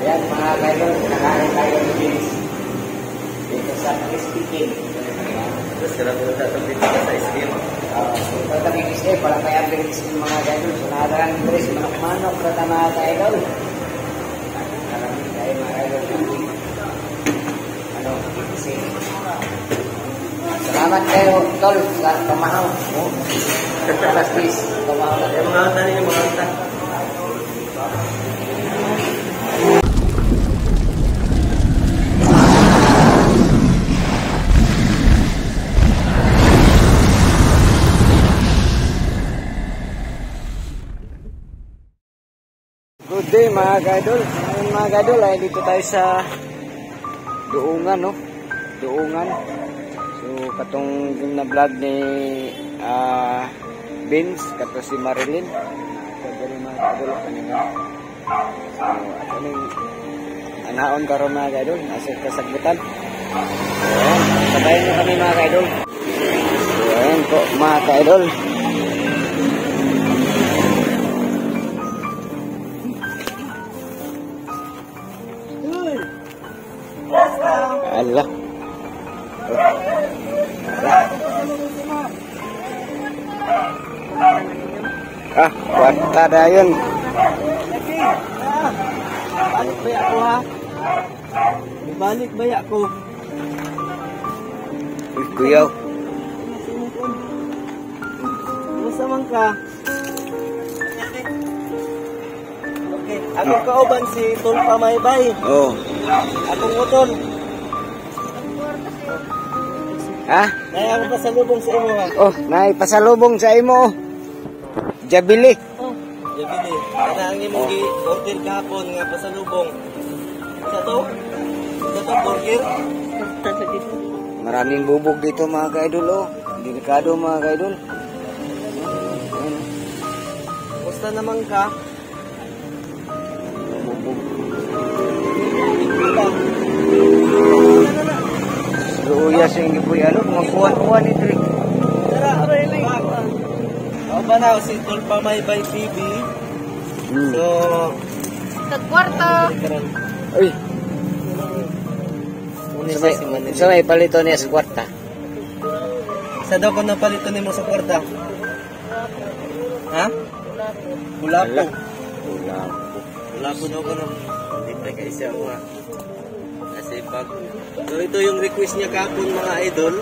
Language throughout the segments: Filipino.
Ayan mga kaidol, nakain tayo ng beans. Dito sa Crispy King. Terus kalau kita tatap dito sa ice-cream. Ito taging isip, parang kaya bilis ng mga kaidol. So nakadaran bilis, manok-manok na mga kaidol. Maraming tayo mga kaidol. Ano, kasi. Salamat kayo, Tol, sa pamahaw. Alas 10, pamahaw na. Yung mga tani, yung mga tani. Good day mga gadol. Ngayon mga gadol ay dito tayo sa Duungan, no? Duungan. So katong yung na vlog ni Vince kato si Marilyn. So dali mga gadol kanina. So ato ning anaon karon mga gadol, asa kasagbutan. So ayan, sabayan nyo kami mga gadol. So ayan po mga gadol. Allah. Kwarta na yun. Balik ba ako ha? Balik ba ako? Uy, kuyaw. Musta man ka? Okay, ako kauban si Tol Pamaybay. Oh. Akong utol. Ha? Kaya ako pasalubong sa imo ha. Oh, naipasalubong sa imo. Jabili. Oh, Jabili. Kailangan niyo mong i-order kahapon nga pasalubong. Sa to? Sa to, burger? Maraming bubog dito mga kaidol, oh. Delikado mga kaidol. Musta naman ka? Bubog. Luya sa inyo po yan, magkuhan-kuhan ito rin. Tara, aray lang. Ako ba na si Tol Pamaybay TV? So, sa kwarto. Uy, Unay sa may palito niya sa kwarta. sa daw ko na palito nimo sa kwarta? Ha? Bulapo. Bulapo daw ko na. Hindi pa kayo siya ako ha. Kasi pag... So ito yung request niya kahapon mga idol.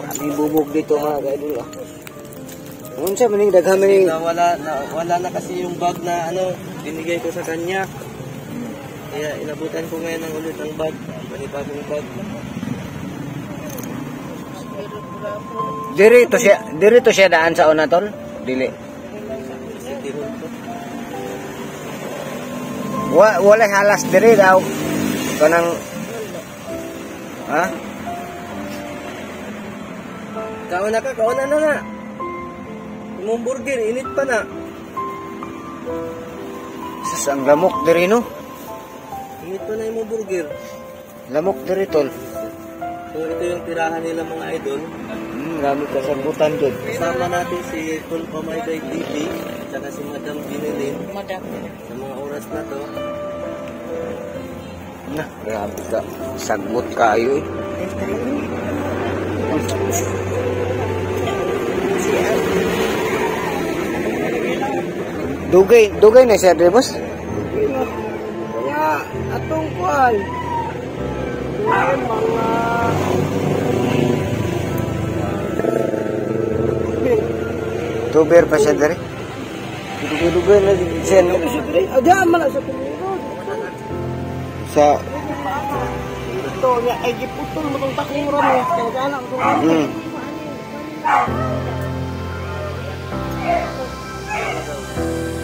Maraming bubog dito mga kaidol, ah. Kung siya maning daghan maning... Wala na kasi yung bag na ano, binigay ko sa kanya. Kaya inabutan ko ngayon ng ulit ang bag. Panibagong bag. Diri to siya daan sa una, Tol? Dili. City Hall ko. Wala halas diri daw. Kanang... Ha? Kauna ka, kauna na na. Imong burger, init pa na. Sasang lamok diri, no? Init pa na imong burger. Lamok diri, Tol. So ito yung tirahan nila mga idol. Marami kasagutan doon. Kasama natin si Tol Pamaybay TV at saka si Madam Ginelin sa mga oras na to. Na, grabe ka. Sagot kayo, eh. Dugay na siya, Drebos? Kaya atong kuan. Mga Tuber pa siya dari. Dugay na siya. Ada man sa kumunod. Sa Ito nga ay giputol mo tong takura mo. Kaya anak ko.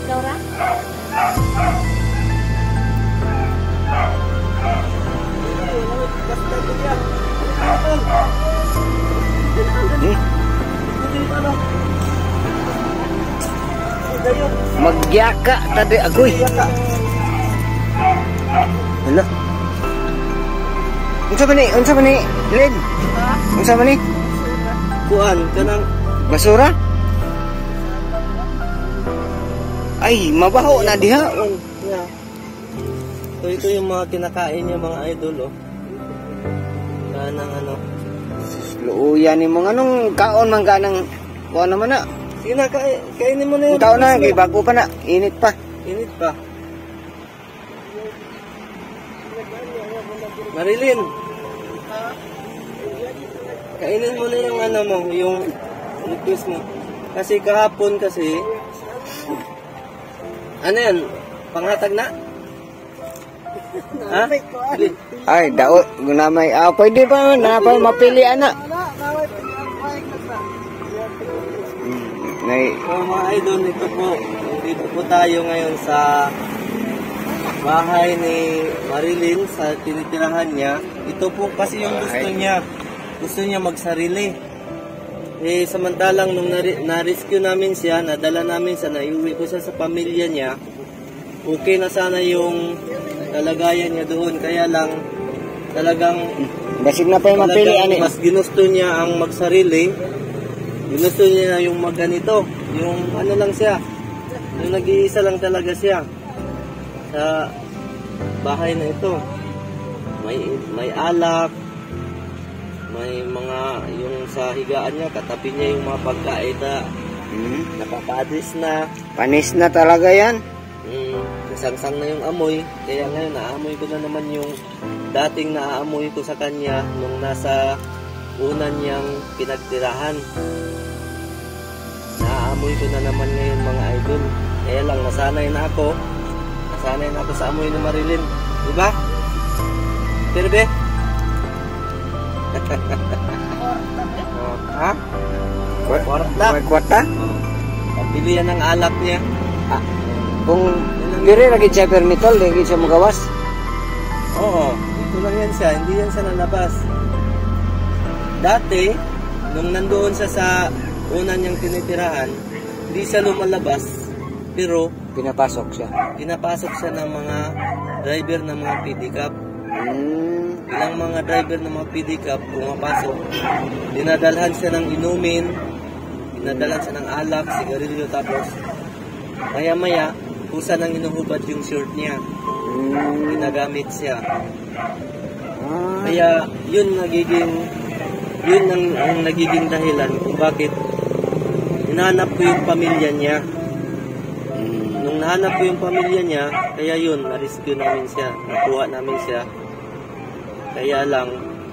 Laura? Magyaka tadi agoy. Hala. Unsa man ni? Lid. Unsa man ni? Kuan kanang Basura? Ay, mabaho na diha. Ito yung mga kinakain niya mga idol, oh. Kanang ano. Luuyan ni mong anong kaon man ka ng kuha naman na. Sige na, kainin mo na yun. Kaon na, kay bago pa na. Init pa. Init pa. Marilyn. Kainin mo na yung ano mo, yung request mo. Kasi kahapon kasi, ano yan, panghatag na? Ha? Ay, dao, gunamay. Pwede pa na pa mapilian na. Nay, So mga idol, dito po tayo ngayon sa bahay ni Marilyn sa tinitirahan niya. Ito po kasi yung gusto niya. Gusto niya magsarili. Eh, samantalang nung na-rescue namin siya, nadala namin siya, naiuwi ko siya sa pamilya niya, okay na sana yung kalagayan niya doon. Kaya lang, talagang basig na pa yung mapilian eh. mas ginusto niya ang magsarili. Ginusto niya yung magganito. Yung ano lang siya. Yung nag-iisa lang talaga siya. Sa bahay na ito. May alak. May mga, yung sa higaan niya, katabi niya yung mga pagkain na napapadis na. Panis na talaga yan. Nasangsang na yung amoy. Kaya ngayon, naamoy ko na naman yung dating naaamoy ko sa kanya nung nasa una niyang pinagtirahan. Naamoy ko na naman ngayon mga idol. Kaya lang, nasanay na ako. Nasanay na ako sa amoy ni Marilyn. Diba? Pero be? Ha? Kwarta. May kwarta? Pilihan ng alak niya. Kung diri lagi siya permitol, lagi siya magawas. Oo, ito lang yan siya. Hindi yan siya nalabas. Dati, nung nandoon siya sa una niyang tinitirahan, hindi siya lumalabas. Pero, Pinapasok siya. pinapasok siya ng mga driver ng mga pedicab. Ilang mga driver ng mga pedicab pumapasok. Dinadalhan siya ng inumin, dinadalhan siya ng alak, sigarilyo, tapos maya-maya, kusa nang inuhubad yung shirt niya. Ginagamit siya. Kaya yun ang nagiging dahilan kung bakit hinahanap ko yung pamilya niya. Nung nahanap ko yung pamilya niya, kaya yun, na-rescue namin siya, nakuha namin siya. Kaya lang,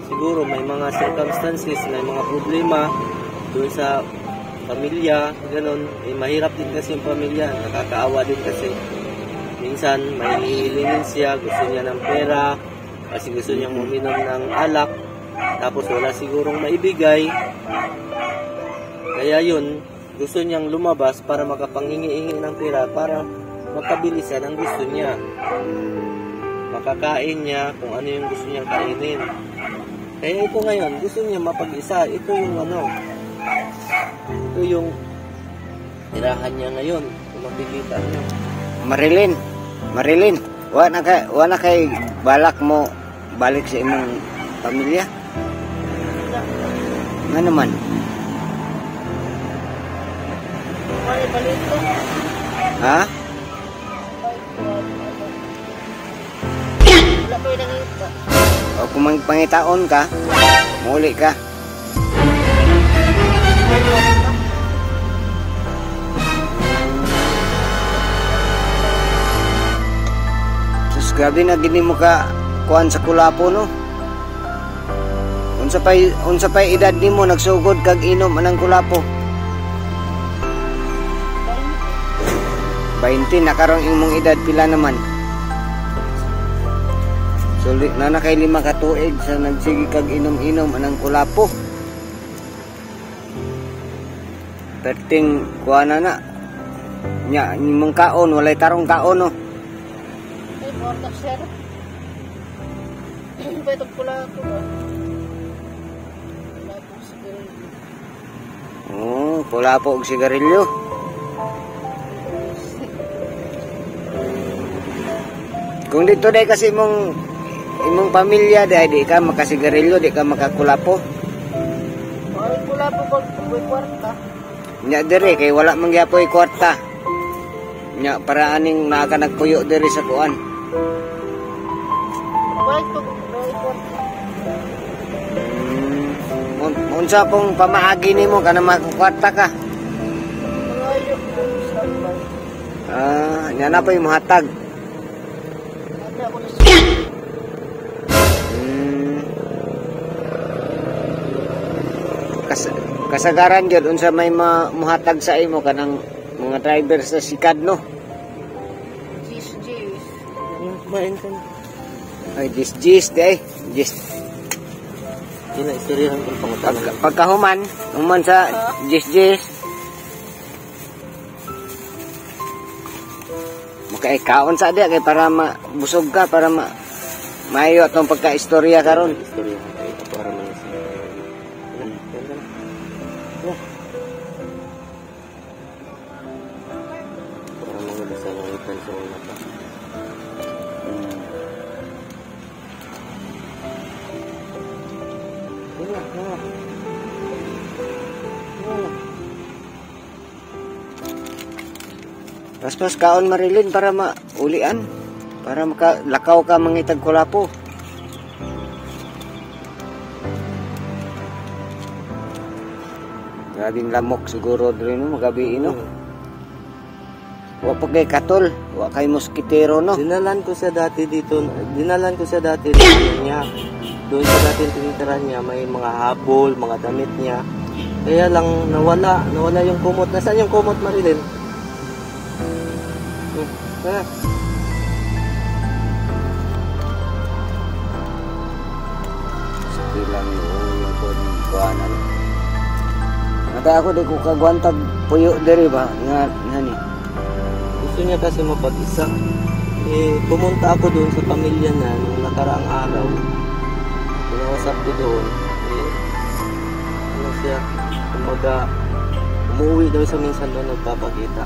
siguro may mga circumstances, may mga problema doon sa pamilya, ganun. Eh, mahirap din kasi yung pamilya, nakakaawa din kasi. Minsan, may hihilingin siya, gusto niya ng pera, kasi gusto niyang uminom ng alak, tapos wala sigurong maibigay. Kaya yun, gusto niyang lumabas para makapanghingi-hingi ng pera para makabili siya ng gusto niya. Makakain niya kung ano yung gusto niyang kainin. Kaya ito ngayon, gusto niya mapag-isa. Ito yung ano, ito yung tirahan niya ngayon. Kung makikita niyo. Marilyn, wala kay balak mo balik sa imong pamilya? Nga naman? Ha? O kung pangitaon ka, muli ka. Sus, grabe na gini mo ka kuan sa Kulapo, no? Unsa pay edad nimo nagsugod kag inom anang Kulapo? 20 na karong imong edad pila naman? Sulit na kay 5 ka tuig sa nagsigi kag inom-inom anang Kulapo. Perting kuana na. Nya nimong kaon walay tarong kaon, no. Ay, porta sir. Beto pula ako. Kulapo og sigarilyo. Kung dito day kasi imong pamilya day di ka makasigarilyo, di ka makakulapo. Ay, pula po pag kwarta. Nya dire kay wala man gyapoy kwarta. Nya para aning naka nagpuyo dire sa kuan. Bayad po. Bayad kwarta. Unsa pong pamaagi nimo kana makukwarta ka? Malayo po. Standby. Nya na pa yung muhatag. Ada ako na siya. Kasagaran jud unsa may muhatag sa imo kanang mga driver sa sikad no. Jis. Main ka na. Ay jis day. Jis. Istoryahan ko pangutangan. Pagkahuman, human sa jis. Makaikaon sa dia kay para busog ka para maayo atong pagka-istorya karon. Istorya. Ito para man sa. Para mga sa langitan sa una pa. Paspas kaon Marilyn para maulian. Para makalakaw ka mangitag kulapo. Grabing lamok siguro diri no magabi no. Wa pa kay katol, wa kay moskitero no. Dinalan ko siya dati dito niya. Doon sa dati tinitirahan niya, may mga habol, mga damit niya. Kaya lang nawala yung kumot. Nasaan yung kumot, Marilyn? Bilang yung kuan ano. Mata ako di ko kagwantag puyo diri ba nga ni. Gusto niya kasi mapag-isa. Pumunta ako doon sa pamilya na nung nakaraang araw. Pinausap ko doon. Ano siya, kumbaga, umuwi daw sa minsan doon nagpapakita.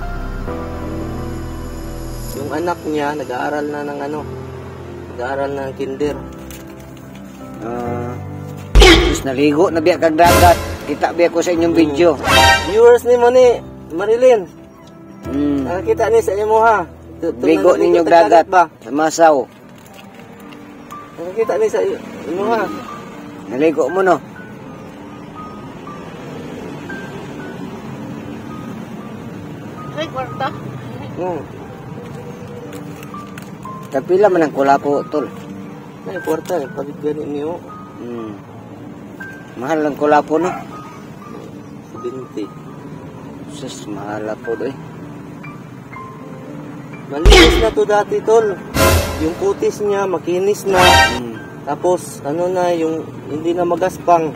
Yung anak niya, nag-aaral na ng kinder. Terus naligo na biya kag dagat. Kita biya ko sa inyong video. Viewers ni mo ni Marilyn. Nakakita ni sa imo ha. Ligo ninyo dagat ba? Sa Masaw. Nakakita ni sa imo ha. Naligo mo no. Ay, kwarta. Kapila man ang kulapo tol. Ay, kwarta eh. Pagit ganin niyo. Mahal ang kulapo no. 70. Sus, mahal po doy. Malinis na to dati tol. Yung putis niya, makinis na. Tapos, yung hindi na magaspang.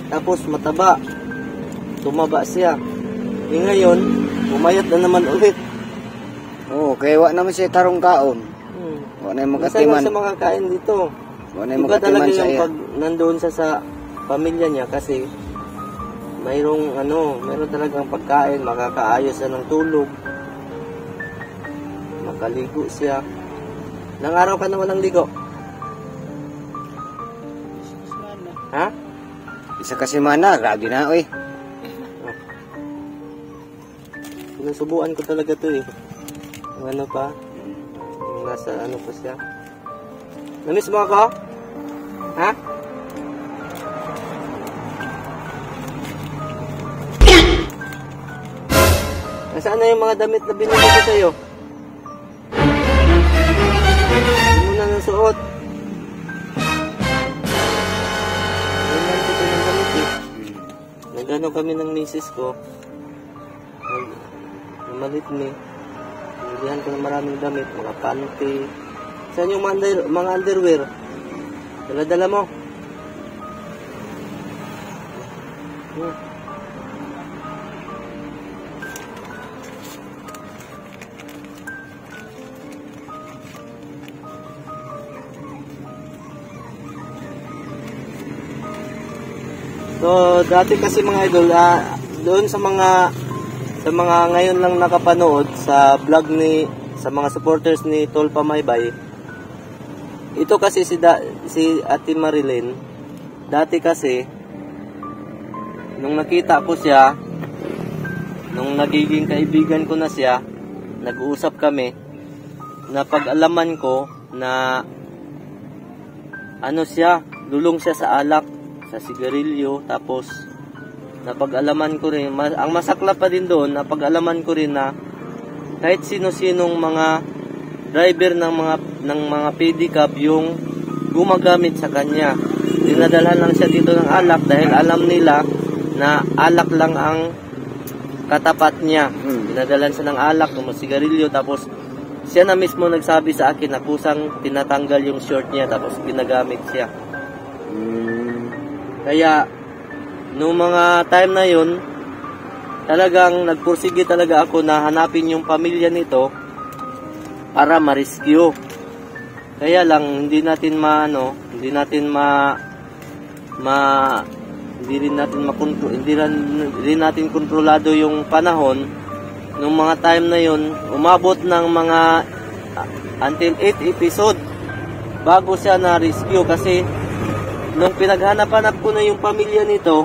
Tapos, mataba. Tumaba siya. Ngayon, umayat na naman ulit. Kaya wa naman siya tarong kaon. Wa na yung makatiman. Masaya sa mga kain dito. Wa na yung Iba talaga makatiman sa yung iya. pag nandoon sa pamilya niya kasi mayroong mayroon talagang pagkain, makakaayos siya ng tulog. Makaligo siya. Ilang araw ka naman ng ligo? Ha? Isa kasi mana, grabe na oy. Sinusubuan ko talaga to eh. Yung ano pa? Yung nasa ano pa siya. Namiss mo ako? Ha? Nasaan na yung mga damit na binili ko sa'yo? Hindi mo na nasuot. Ganyan ko ng damit eh. Nagano kami ng misis ko. Namalit ni. Nilihan ko ng maraming damit. Mga panty. Saan yung mga underwear? Dala-dala mo. So, dati kasi mga idol, doon sa mga ngayon lang nakapanood sa vlog sa mga supporters ni Tol Pamaybay. Ito kasi si Ate Marilyn, dati kasi nung nakita ko siya, nung nagiging kaibigan ko na siya, nag-uusap kami, na pag-alaman ko na ano siya, lulong siya sa alak, sa sigarilyo, tapos napag-alaman ko rin, ang masaklap pa din doon, napag-alaman ko rin na kahit sino-sinong mga driver ng mga pedicab yung gumagamit sa kanya. Dinadalhan lang siya dito ng alak dahil alam nila na alak lang ang katapat niya. Dinadalhan siya ng alak, ng sigarilyo, tapos siya na mismo nagsabi sa akin na kusang tinatanggal yung short niya tapos ginagamit siya. Kaya noong mga time na yun, talagang nagpursige talaga ako na hanapin yung pamilya nito para ma-rescue. Kaya lang hindi rin natin kontrolado yung panahon. Nung mga time na yun, umabot ng mga until 8 episode bago siya na-rescue kasi nung pinaghanap-hanap ko na yung pamilya nito,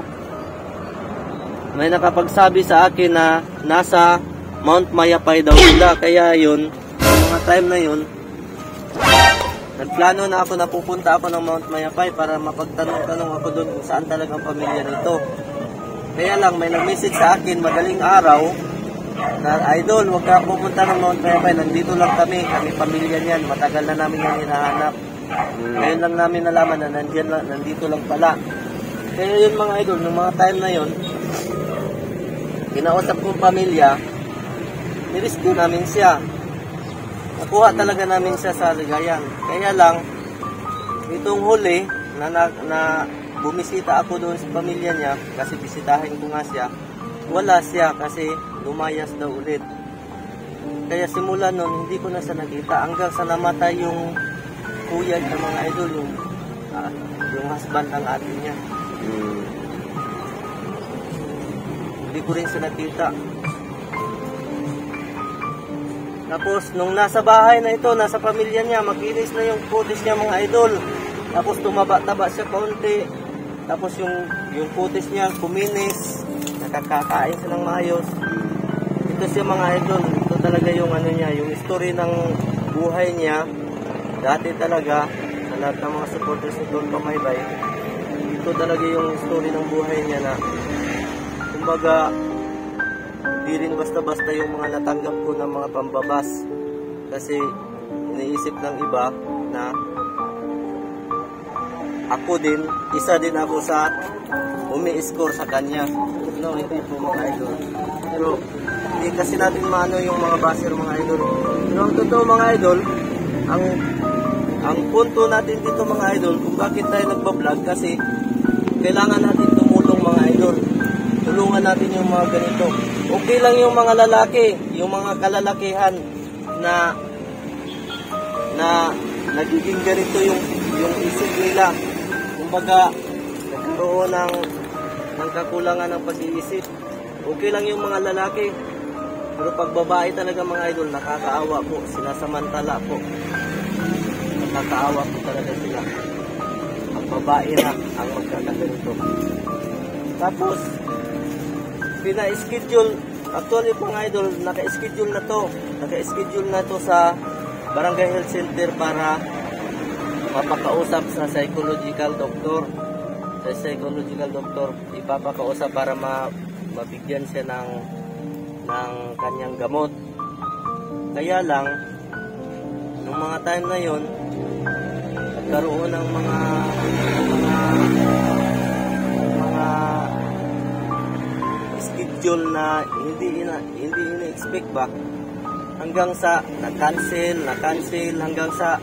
may nakapagsabi sa akin na nasa Mount Mayapay daw sila. Kaya yun, yung mga time na yun, nagplano na ako na pupunta ako ng Mount Mayapay para mapagtanong-tanong ako doon kung saan talagang pamilya nito. Kaya lang, may nag-message sa akin madaling araw na, "Idol, huwag ka pupunta ng Mount Mayapay, nandito lang kami pamilya niyan, matagal na namin yan hinahanap." Ngayon lang namin nalaman na nandito lang pala. Kaya yun mga idol, nung mga time na yun, kinausap kong pamilya, nirescue namin siya. Nakuha talaga namin siya sa Ligayan. Kaya lang, itong huli, na bumisita ako doon sa pamilya niya, kasi bisitahin ko nga siya, wala siya kasi lumayas daw ulit. Kaya simula nun, hindi ko na siya nakita hanggang sa namatay yung kuya ng mga idol, yung husband ng ate niya. Hindi ko rin siya nakita. Tapos, nung nasa bahay na ito, nasa pamilya niya, makinis na yung kutis niya mga idol. Tapos, tumaba-taba siya kaunti. Tapos, yung kutis niya, kuminis. Nakakakain siya ng maayos. Ito siya mga idol. Ito talaga yung ano niya, yung story ng buhay niya. Dati talaga, sa lahat ng mga supporters ni Don Pamaybay, ito talaga yung story ng buhay niya na, kumbaga, di rin basta-basta yung mga natanggap ko ng mga pambabas. Kasi iniisip ng iba na ako din, isa din ako sa umi-score sa kanya. No, hindi po mga idol. Pero hindi kasi natin maano yung mga baser mga idol. Pero ang totoo mga idol, ang punto natin dito mga idol, kung bakit tayo nagbablog, kasi kailangan natin tumulong mga idol. Tulungan natin yung mga ganito. Okay lang yung mga lalaki, yung mga kalalakihan na nagiging ganito yung isip nila. Kumbaga, nagkaroon ng kakulangan ng pag-iisip. Okay lang yung mga lalaki. Pero pag babae talaga mga idol, nakakaawa po. Sinasamantala po. Nakakaawa po talaga sila. Ang babae na ang magkakaganito. Tapos, pina-schedule, actually po mga idol, naka-schedule na to sa Barangay Health Center para mapakausap sa psychological doctor. Sa psychological doctor, ipapakausap para mabigyan siya ng kanyang gamot. Kaya lang, nung mga time na yon, nagkaroon ng mga schedule na hindi ina-expect ba, hanggang sa na-cancel hanggang sa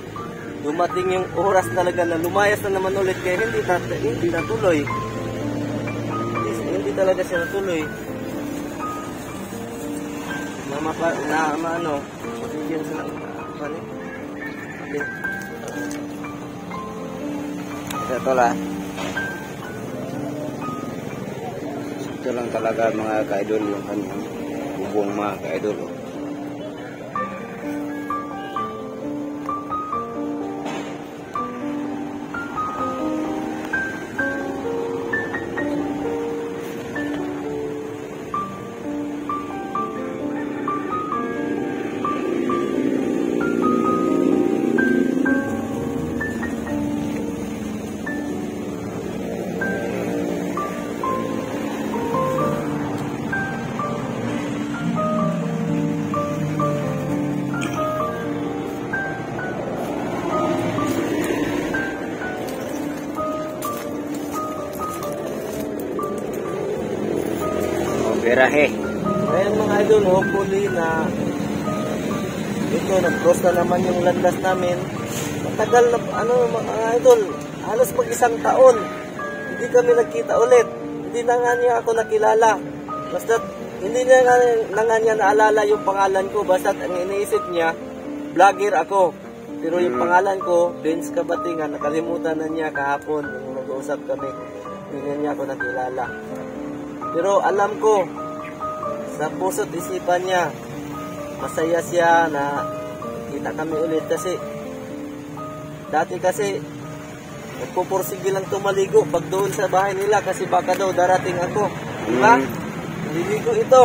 dumating yung oras talaga na lumayas na naman ulit, kaya hindi natuloy. Hindi talaga siya natuloy. Bigyan siya ng okay. Ito lang. Ito lang talaga mga ka-idol yung kanyang bubong mga ka-idol. Birahe. Ngayon mga idol, hopefully na ito, nag-cross na naman yung landas namin. Matagal na, mga idol, halos mag-isang taon. Hindi kami nagkita ulit. Hindi na nga niya ako nakilala. Basta, hindi na nga niya naalala yung pangalan ko. Basta ang iniisip niya, vlogger ako. Pero yung pangalan ko, Vince Kabatingan, nakalimutan na niya kahapon nung nag-uusap kami. Hindi niya ako nakilala. Pero alam ko, sa puso't isipan niya, masaya siya na kita kami ulit kasi dati kasi nagpupursige lang tumaligo pag doon sa bahay nila kasi baka daw darating ako. Diba? Naliligo ito.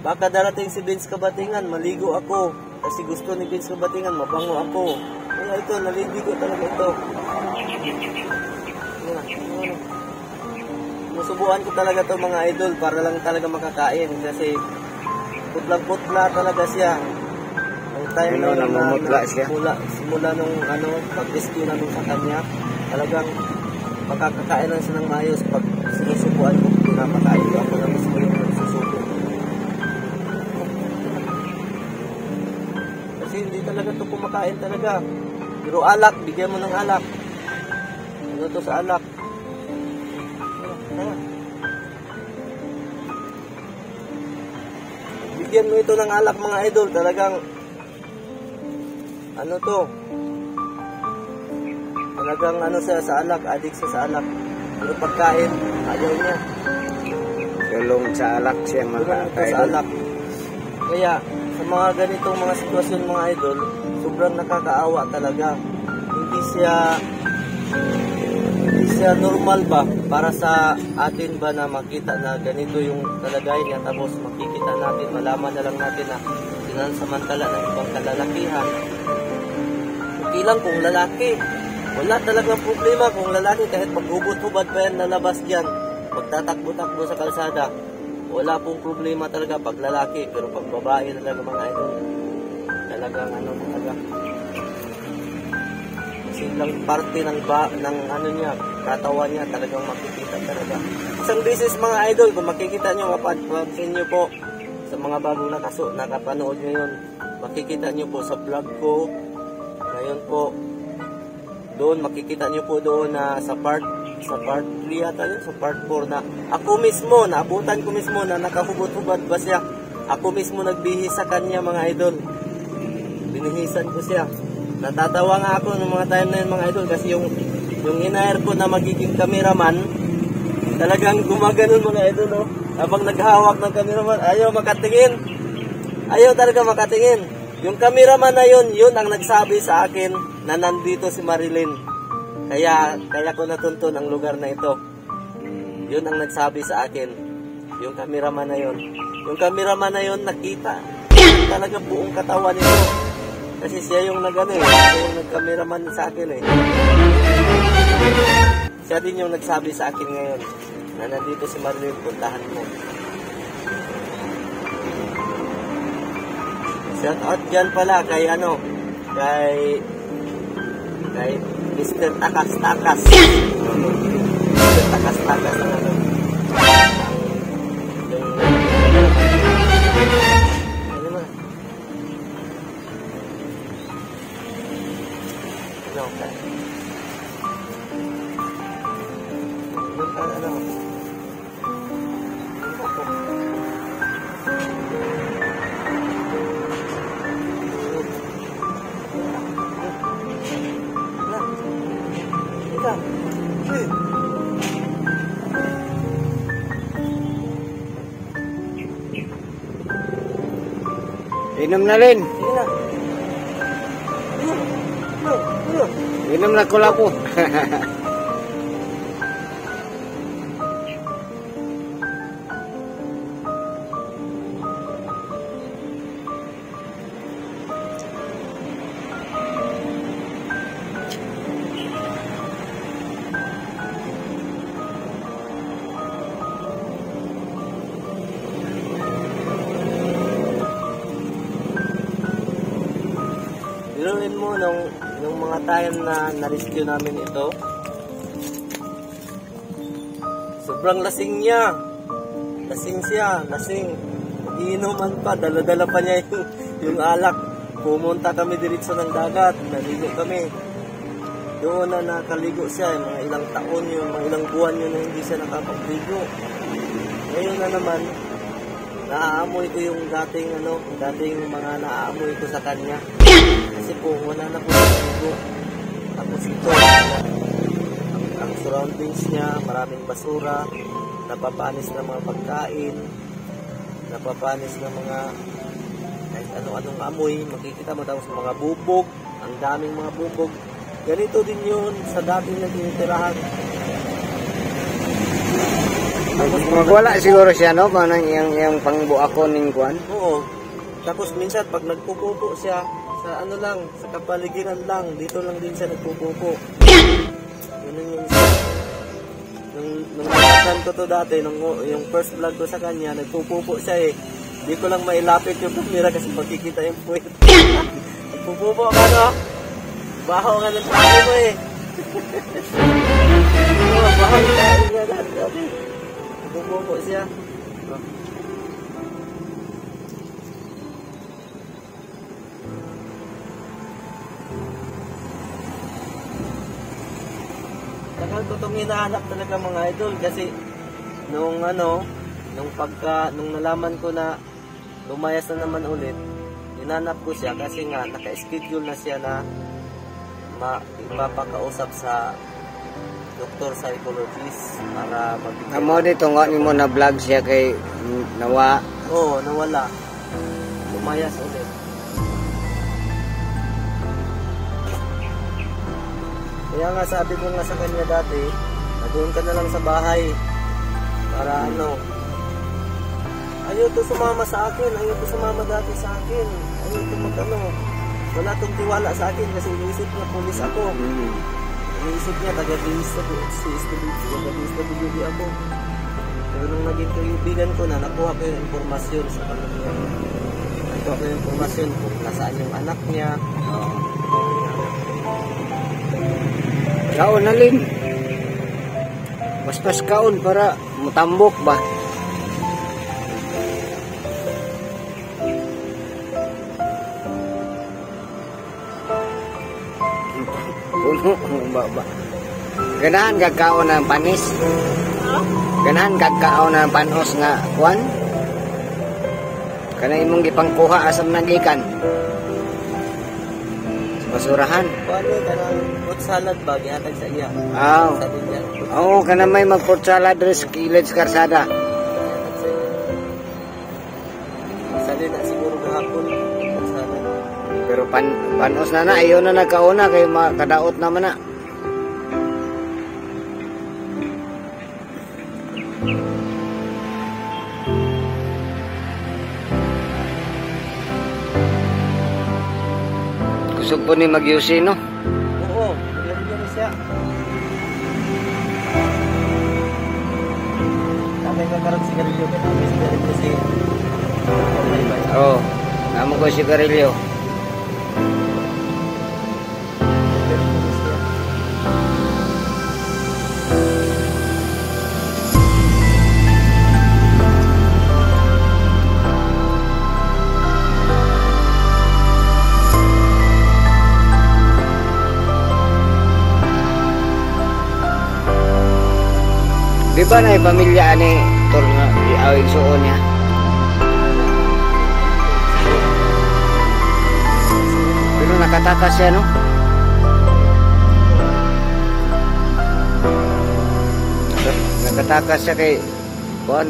Baka darating si Vince Kabatingan, maligo ako. Kasi gusto ni Vince Kabatingan, mabango ako. Kaya ito, naliligo talaga ito. Musubuan ko talaga to mga idol para lang talaga makakain kasi putlang-putla talaga siya. Ang time na namumutla siya. Simula nung pag-rescue namin sa kanya, talagang makakakain lang siya ng maayos pag sinusubuan ko, pinapakain ko ako na mismo yung nagsusubo. Kasi hindi talaga to kumakain talaga. Pero alak, bigyan mo ng alak. Ano to sa alak? Bigyan mo ito ng alak mga idol, talagang talagang siya sa alak, addict siya sa alak. Pero pagkain, ayaw niya. Tulong sa alak siya mga Sa idol. alak. Kaya sa mga ganitong mga sitwasyon mga idol, sobrang nakakaawa talaga. Hindi siya normal ba para sa atin ba na makita na ganito yung kalagayan niya, tapos makikita natin, malaman na lang natin na sinansamantala ng ibang kalalakihan. Okay lang kung lalaki, wala talagang problema kung lalaki, kahit maghubot-hubad pa yan lalabas dyan, magtatakbo-takbo sa kalsada, wala pong problema talaga pag lalaki. Pero pag babae talaga mga idol, talagang talaga lang parte ng niya, katawan niya, talagang makikita talaga. Isang beses mga idol, kung makikita nyo, mapansin nyo po sa mga bagong nakapanood ngayon, makikita nyo po sa vlog ko ngayon po, doon makikita nyo po doon na sa part 3 yata yun, sa part 4 na ako mismo, naabutan ko mismo na nakahubot-hubad ba siya, ako mismo nagbihis sa kanya mga idol, binihisan ko siya. Natatawa nga ako ng mga time na yun mga idol kasi yung in-hire ko na magiging cameraman, talagang gumaganon mga idol, no? Habang naghahawak ng cameraman, ayaw makatingin. Ayaw talaga makatingin. Yung cameraman na yun ang nagsabi sa akin na nandito si Marilyn. Kaya ko natuntun ang lugar na ito. Yun ang nagsabi sa akin. Yung cameraman na yun. Yung cameraman na yun nakita talaga buong katawan nito. Kasi siya yung siya yung nag-cameraman sa akin eh. Siya din yung nagsabi sa akin ngayon na nandito si Marilyn, puntahan mo. Shout out dyan pala kay kay Mr. Takas-Takas. Mr. Takas-Takas Inom na rin. Sige na. Inom na kula po. Biruin mo nung mga time na na-rescue namin ito, sobrang lasing niya. Lasing siya, lasing. Iinuman pa, dala-dala pa niya yung alak. Pumunta kami diretso ng dagat, naligo kami. Doon na nakaligo siya, mga ilang taon yun, mga ilang buwan yun na hindi siya nakapagligo. Ngayon na naman, naaamoy ko yung dating mga naaamoy ko sa kanya. Kasi po, wala na po naligo. Tapos ito, ang surroundings niya, maraming basura, napapanis na mga pagkain, napapanis na mga kahit ano-anong amoy, makikita mo tapos mga bubog, ang daming mga bubog. Ganito din yun sa dating nagtitirahan. Magwala siguro siya, no? Manang yung pangbuakon ng kuan. Oo. Tapos minsan pag nagpupupo siya, sa ano lang, sa kapaligiran lang, dito lang din siya nagpupupo. Ganun yung siya. Nung nakatan ko to dati, yung first vlog ko sa kanya, nagpupupo siya eh. Di ko lang mailapit yung camera kasi makikita yung puwet. Nagpupupo ka, no? Baho nga ng tayo mo eh. Oo, baho ng tayo nga dati. Nagpupupo siya. Tagal ko itong hinahanap talaga mga idol kasi nung nalaman ko na lumayas na naman ulit, hinanap ko siya kasi nga naka-schedule na siya na ipapakausap sa doctor psychologist para magbigay. Amo dito nga nimo na vlog siya kay nawa. Oo, nawala. Lumayas ulit. Kaya nga sabi ko nga sa kanya dati, na doon ka na lang sa bahay para ayaw to sumama sa akin, ayaw to sumama dati sa akin, ayaw to wala tong tiwala sa akin kasi iniisip niya pulis ako. Iniisip niya taga-DSWD ako. Pero nung naging kaibigan ko na, nakuha ko yung informasyon sa kanya. Nakuha ko yung informasyon kung nasaan yung anak niya. Kaon na lim. Basta kaon para mutambok ba. Ba. Ganahan kagkaon ng panis. Ganahan kagkaon ng panos nga kuan. Kana imong gipangkuha asam nagikan. Basurahan. Paano kanang fruit salad ba gihatag sa iya? Oo, kana may mag-fruit salad rin sa kilid sa karsada. Sali na siguro gahapon. Salad. Pero panos na ayaw na nagkauna kay makadaot naman na. Gusto po ni mag-yusin, no? Oo, ganyan siya. Tapos nagkaroon sigarilyo ka namin sigarilyo siya. Oo, naman ko sigarilyo. Di ba na yung pamilya ni Tor nga iawig suon niya? Pero nakatakas siya, no? Nakatakas siya kay kuan.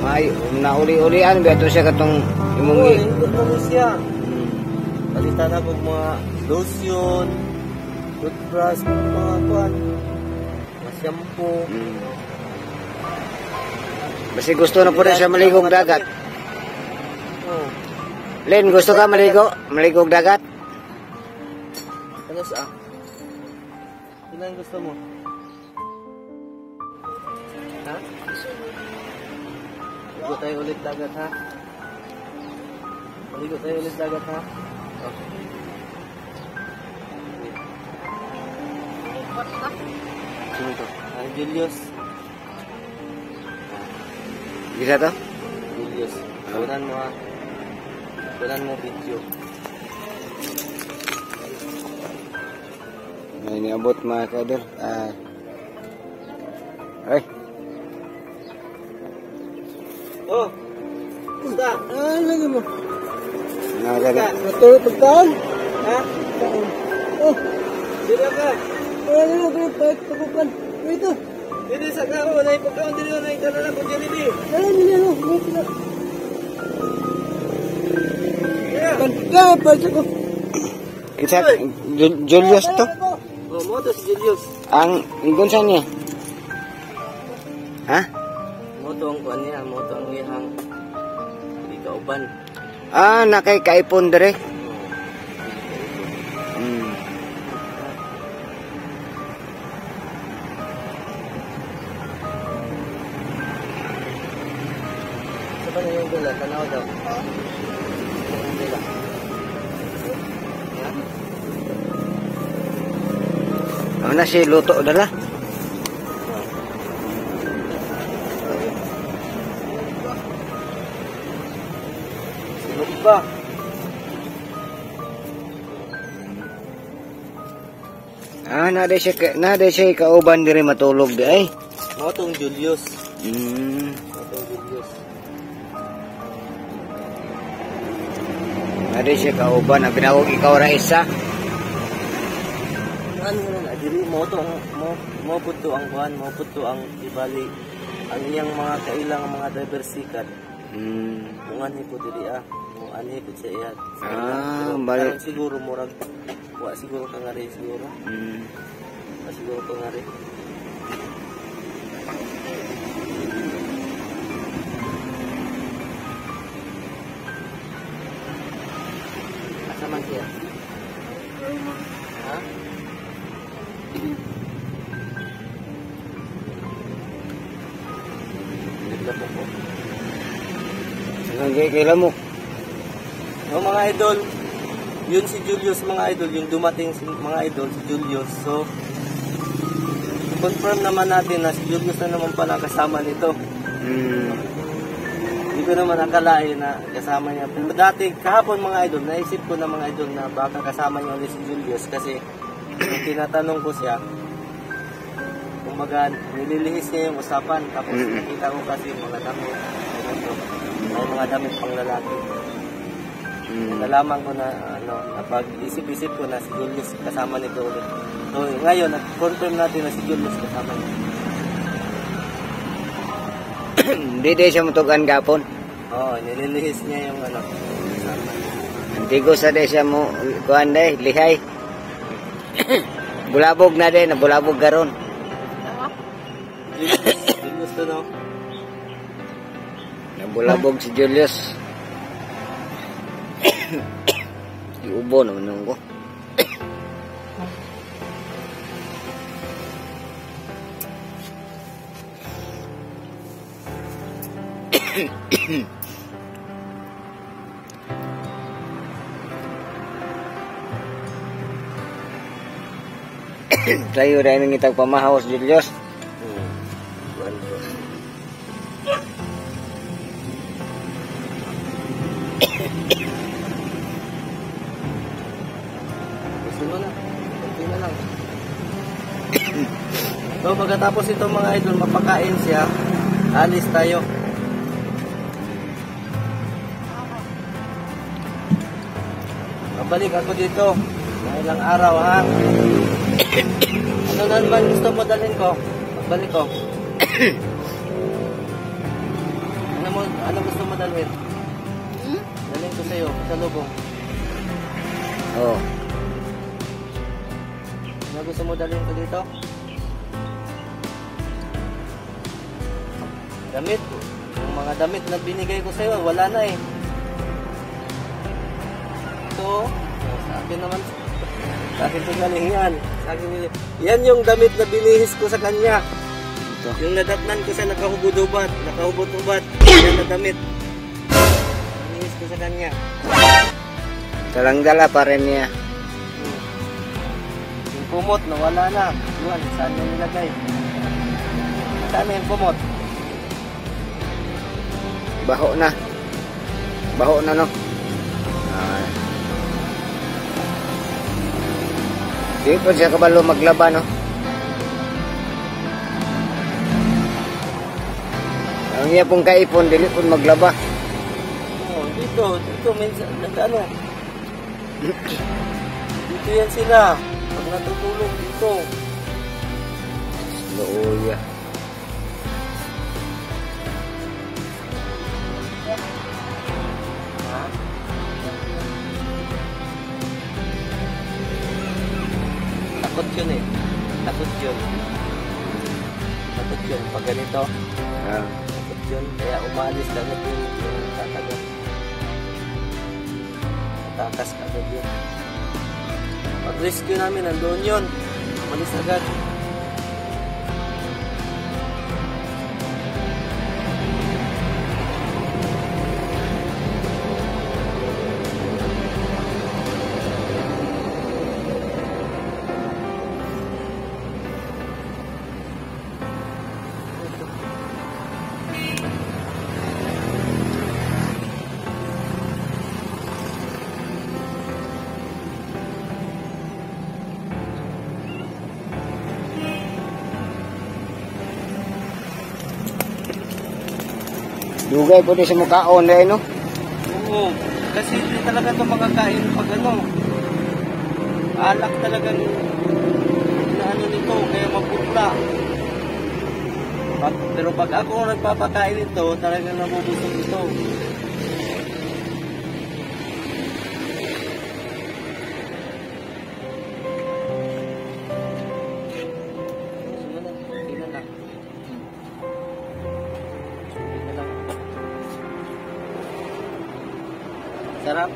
May nauli-ulian beto siya katong imungi. Oo, siya. Palitan ako mga lotion, toothbrush, mga kuan. Shampoo. Basi gusto na po rin siya maligog dagat. Len, gusto ka maligog dagat? Ano sa? Ilan gusto mo? Ha? Maligo tayo ulit dagat, ha? Maligo tayo ulit dagat, ha? Okay. Sino to? Julius. Bisa to? Julius. Kunan mo ha. Kunan mo video. May niabot mga kaidol. Ay. Oh! Basta! Lagi mo. Mga kaidol. Natulog pagkaon. Ha? Oh, Dila ka! wala na ba yung pagkukan? Ito. Dili sa kao na ipagkaon dili na ikala ko Jollibee. Ano niya no? Wait na. Yeah. Pagka ko. Isa, Julius to. Oh, mo to si Julius. Ang gunsan niya. Ha? Mo to ang kuan niya, mo to ang iyang ikauban. Nakay kaipon dire. Hmm. Sa ba na yung dula? Tanaw daw. Yung dula. Ha? Ano na si luto dala? Sunod ba? Nade siya kauban dire matulog di ay. Mo tong Julius. Mo tong Julius. Nade siya kauban na pinawag ikaw ra isa. Ano na diri mo to mo pudto ang kuan, mo pudto ang ibali ang iyang mga kailang mga diversikat. Mungan ni po diri mo ani po sa iya. Bali. Karon siguro murag wa siguro ka nga rin siguro. Wa siguro ka nga rin. Asa man siya? Ha? Naglapok ko. Sige, kailan mo? No, mga idol, yun si Julius mga idol, yung dumating si mga idol, si Julius. So, confirm naman natin na si Julius na naman pala kasama nito. Hindi ko naman akalain na kasama niya. Pero dati, kahapon mga idol, naisip ko na mga idol na baka kasama niya ulit si Julius kasi yung tinatanong ko siya, kumbaga, nililihis niya yung usapan. Tapos nakita ko kasi mga damit, may mga damit pang lalaki. Nalaman ko na napag-isip-isip ko na si Julius kasama nito ulit. So ngayon, confirm natin na si Julius kasama niya. Hindi din siya mutugan gapon. Oo, nililihis niya yung kasama niya. Antigo sa de siya mo kuan day lihay. Bulabog na din, bulabog garon. Julius to no? Nabulabog si Julius. Iubo naman ko. Tayo rin ang itag pamahos, Julius. Gusto mo na. Kunti na lang. So pagkatapos ito mga idol, mapakain siya. Alis tayo. Mabalik ako dito. Mga ilang araw ha. Ano na naman gusto mo dalhin ko? Magbalik ko. Ano gusto mo dalhin? Dalhin ko sa'yo, sa lubong. Oh. Ano gusto mo dalhin ko dito? Damit. Yung mga damit na binigay ko sa'yo, wala na eh. Ito, sa akin naman. Sa akin ito galing yan. Sa akin, yan yung damit na binihis ko sa kanya. Ito. Yung nadatnan ko sa nakahubod-ubad. Yan na damit. Binihis ko sa kanya. Talang-dala pa rin niya. Yung kumot, nawala na. Yun, saan yung nilagay? Saan yung kumot? baho na. Baho na, no? Di po siya kabalo maglaba, no? Ang iya pong kaipon, dili po maglaba. Oh, dito, minsan, ano. Dito yan sila. Pag natutulog dito. Looya. Ha? Takot yun eh. Takot yun. Takot yun. Pag ganito, Ah. takot yun. Kaya umalis lang ito yung tatagal. Tatakas agad yun. Pag rescue namin, nandoon yun. Umalis agad. Dugay po din sa mukhaon dahil, no? Oo. Kasi hindi talaga ito makakain pag ano. Alak talagang inaano nito, kaya maputla. Pero pag ako nagpapakain nito, talagang nabubusog ito. Sarap.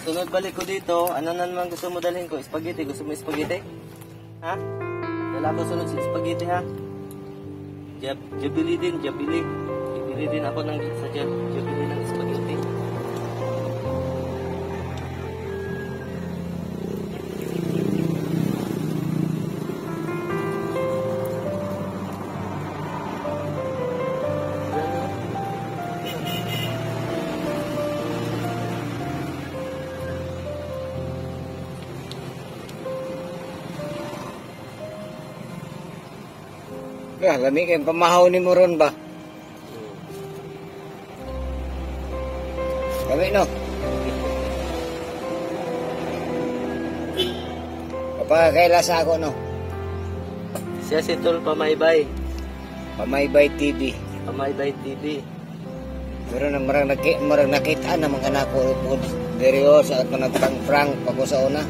Sunod balik ko dito, ano na naman gusto mo dalhin ko? Spaghetti. Gusto mo spaghetti? Ha? Wala ko sunod sa spaghetti, ha? Jabili din, jabili. Jabili din ako ng sa jabili ng spaghetti. Kaya, lami kayong pamahaw ni mo ron ba? Lami, no? Kapagkaila sa ako, no? Siya si Tol Pamaybay. Pamaybay TV. Pamaybay TV. Pero nang marang nakita na mga anak ko po deriyo sa ako nagpang-prank pa ko sa una.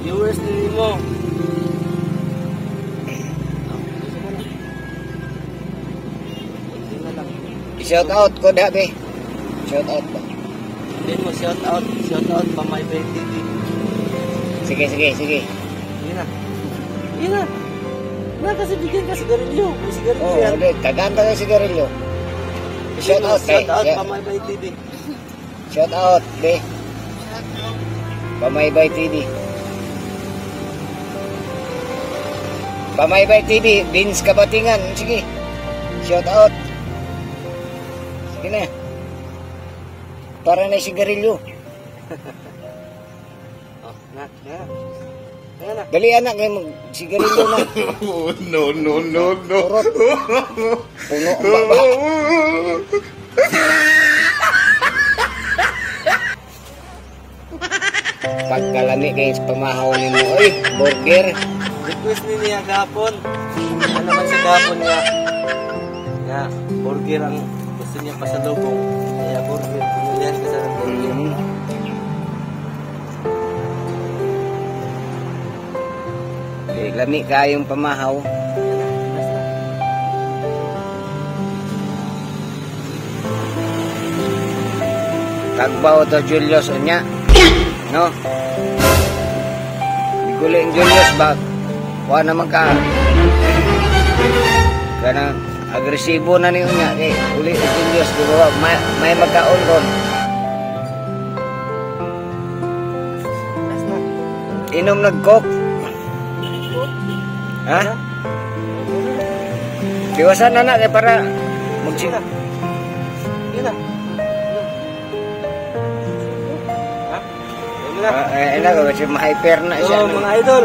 Viewers din mo. I-shout out ko dabi. Shout out ba? Din mo shout out Pamaybay TV. Sige. Yun na. Na kasi bigyan ka sigarilyo. May sigarilyo Oh, yan. ulit. Kaganda ka sigarilyo. Shout out, Shout out Yeah. Pamaybay TV. Shout out, be. Pamaybay TV. Pamaybay TV, Vince Kabatingan. Sige. Shout out. Sige na. Para na sigarilyo. Oh, na. Ayan na. Dali anak ngayon sigarilyo na. No. Urot. Puno ang baba. Pagkalami kayo sa pamahaw ni mo. Oy, burger. Request ni niya gapon. Ano naman sa gapon niya? Nga, burger ang gusto niya pasalubong. Kaya burger. Pumilihan ka sa burger. Lami kayong pamahaw. Tagbaw to Julius unya. No? Guling Julius ba? Kuha naman ka. Kana agresibo na ni unya kay uli Julius duro may magkaon ron. Inom nagkok. Ha? Iwasan na kay para magsina. Yun na. Ha? Yun na. Ina ko kasi ma-hyper na siya. So, mga idol.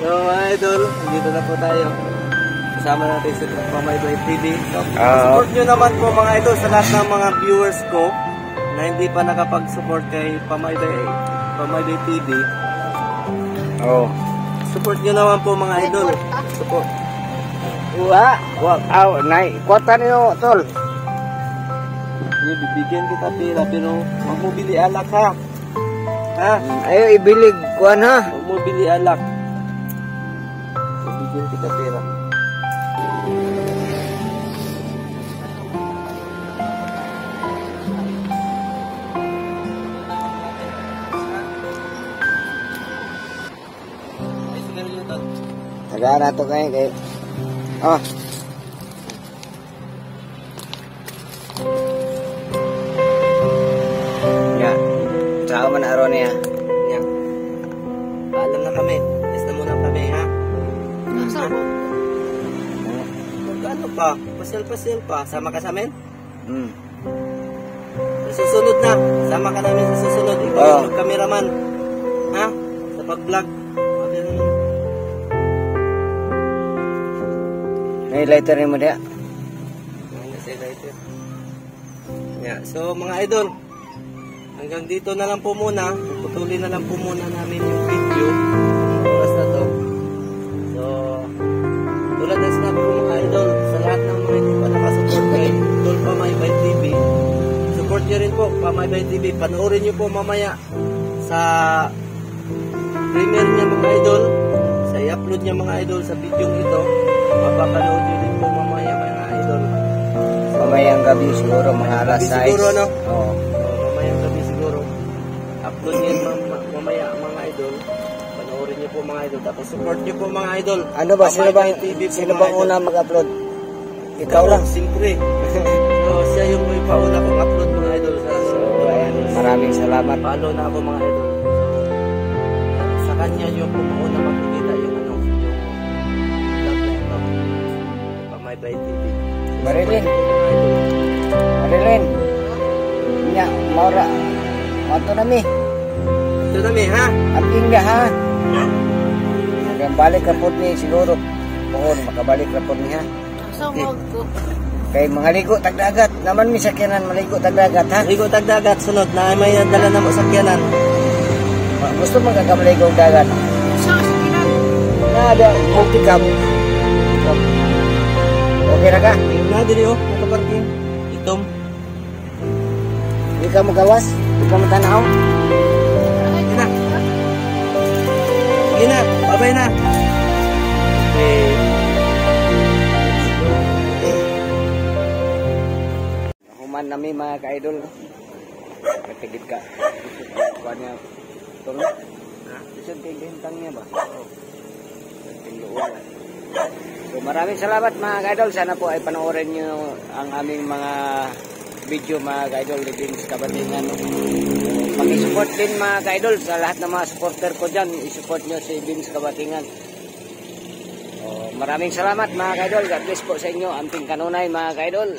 So, mga idol, dito na po tayo. Kasama natin sa Pamaybay TV. So, support nyo naman po mga idol sa lahat ng mga viewers ko na hindi pa nakapag-support kay Pamaybay TV. Oh. Support nyo naman po mga idol. Support. Wa, aw, nay, kwarta niyo, tol. Bibigyan kita pera pero huwag mo bili alak ha. Ha? Ayo ibilig kuan ha. Huwag mo bili alak. Bibigyan kita pera. Taga na to kay. Oh. Ya. Sao man araw niya. Ya. Paalam na kami. Yes na muna kami ha. Ano pa? Pasyal-pasyal pa. Sama ka sa amin? Sa susunod na. Sama ka namin sa susunod. Ikaw yung mag-cameraman. Ha? Sa pag-vlog. May lighter ni mo dia. Yeah. So mga idol, hanggang dito na lang po muna. Putulin na lang po muna namin yung video. Oras na to. So, tulad na sinabi ko mga idol, sa lahat ng mga hindi pa nakasupport kay Idol Pamaybay TV, support nyo rin po Pamaybay TV. Panoorin nyo po mamaya sa premiere niya mga idol, sa i-upload niya mga idol sa video ito. Mapapanood nyo din po mamaya mga idol. Mamayang gabi siguro mga alas 6. Siguro no? Oo. Mamayang gabi siguro. Upload nyo mamaya mga idol. Panoorin nyo po mga idol. Tapos support nyo po mga idol. Ano ba sino bang una mag-upload? Ikaw lang. Siyempre. So siya yung may pauna kong upload mga idol. So ayan. Maraming salamat. Follow na ako mga idol. So, sa kanya yung pumauna makikita yung ano. Yung vlog na ito. Pamaybay TV. Marilyn. Marilyn. Nya, maura. Mato nami. Ito na mi ha. Amping dia ha. Hanggang balik ka po ni siguro. Oo, makabalik ka po ni ha. So, ko. Kay mga ligo tagdagat. Naman mi sakyanan maligo tagdagat ha. Ligo tagdagat sunod na may dala na mo sakyanan. Gusto mo kakamaligo dagat. So, sikinan. Na ada multicam. Okay na ka? Na dili oh, nakaparking. Itom. Di ka mo gawas? Di ka mo tanaw? Sige na. Sige na, babay na. Okay. Human nami mga ka-idol. Katigid ka. Kuha niya. Tulog. Isang tigintang niya ba? Tingluwa. So maraming salamat mga ka-idol. Sana po ay panoorin nyo ang aming mga video mga ka-idol ni Vince Kabatingan. Pag-support din mga ka-idol sa lahat ng mga supporter ko dyan. I-support nyo si Vince Kabatingan. Maraming salamat mga ka-idol. God bless po sa inyo. Amping kanunay mga ka-idol.